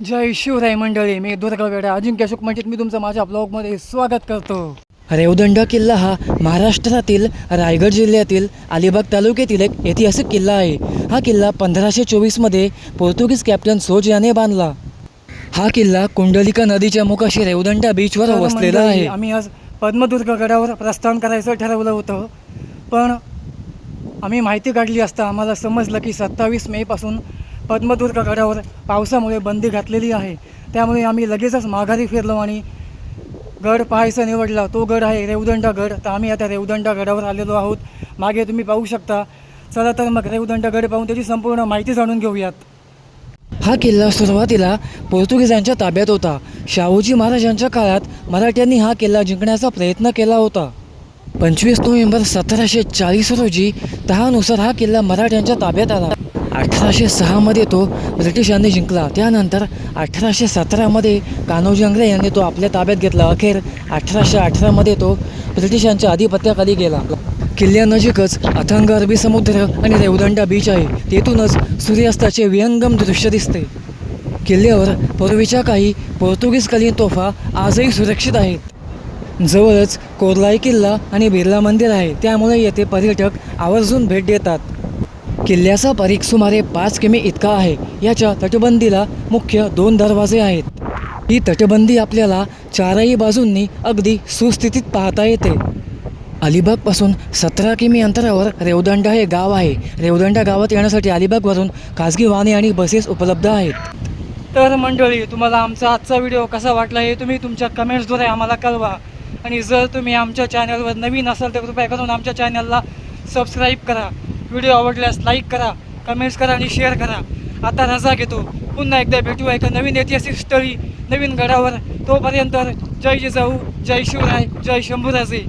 जय शिवराय मंडळी, मी दुर्गावेडा अजिंक्य अशोक मंचित मी तुमचं माझ्या ब्लॉगमध्ये स्वागत करतो. रेवदंडा किल्ला हा महाराष्ट्रातील रायगड जिल्ह्यातील अलिबाग तालुक्यातील एक ऐतिहासिक किल्ला आहे. हा किल्ला 1524मध्ये पोर्तुगीज कॅप्टन सोज याने बांधला. हा किल्ला कुंडलिका नदीच्या मुखाशी रेवदंडा बीचवर वसलेला आहे. आम्ही आज पद्मदुर्ग गडावर प्रस्थान करायचं ठरवलं होतं, पण आम्ही माहिती काढली असता आम्हाला समजलं की 27 मेपासून पद्मदुर्ग गडावर पावसामुळे बंदी घातलेली आहे. त्यामुळे आम्ही लगेचच माघारी फिरलो आणि गड पाहायचा निवडला. तो गड आहे रेवदंडा गड. तर आम्ही आता रेवदंडा गडावर आलेलो आहोत. मागे तुम्ही पाहू शकता. चला तर मग रेवदंडा गड पाहून त्याची संपूर्ण माहिती जाणून घेऊयात. हा किल्ला सुरुवातीला पोर्तुगीजांच्या ताब्यात होता. शाहूजी महाराजांच्या काळात मराठ्यांनी हा किल्ला जिंकण्याचा प्रयत्न केला होता. 25 नोव्हेंबर 1740 रोजी तहानुसार हा किल्ला मराठ्यांच्या ताब्यात आला. 1806मध्ये तो ब्रिटिशांनी जिंकला. त्यानंतर 1817मध्ये कान्होजी आंग्रे यांनी तो आपल्या ताब्यात घेतला. अखेर 1818मध्ये तो ब्रिटिशांच्या आधिपत्याखाली गेला. किल्ल्यानजीकच अथांग अरबी समुद्र आणि रेवदंडा बीच आहे. तेथूनच सूर्यास्ताचे विहंगम दृश्य दिसते. किल्ल्यावर पूर्वीच्या काही पोर्तुगीजकालीन तोफा आजही सुरक्षित आहेत. जवळच कोर्लाई किल्ला आणि बिर्ला मंदिर आहे. त्यामुळे येथे पर्यटक आवर्जून भेट देतात. किल्ल्याचा परीघ सुमारे 5 किमी इतका आहे. याच्या तटबंदीला मुख्य 2 दरवाजे आहेत. ही तटबंदी आपल्याला चारही बाजूंनी अगदी सुस्थितीत पाहता येते. अलिबागपासून 17 किमी अंतरावर रेवदंडा हे गाव आहे. रेवदंडा गावात येण्यासाठी अलिबागवरून खाजगी वाहने आणि बसेस उपलब्ध आहेत. तर मंडळी, तुम्हाला आमचा आजचा व्हिडिओ कसा वाटला हे तुम्ही तुमच्या कमेंट्सद्वारे आम्हाला कळवा. आणि जर तुम्ही आमच्या चॅनलवर नवीन असाल तर कृपया करून आमच्या चॅनलला सबस्क्राईब करा. व्हिडिओ आवडल्यास लाईक करा, कमेंट्स करा आणि शेअर करा. आता रजा घेतो. पुन्हा एकदा भेटू एका नवीन ऐतिहासिक स्थळी, नवीन गडावर. तोपर्यंत जय जिजाऊ, जय शिवराय, जय शंभूराजे.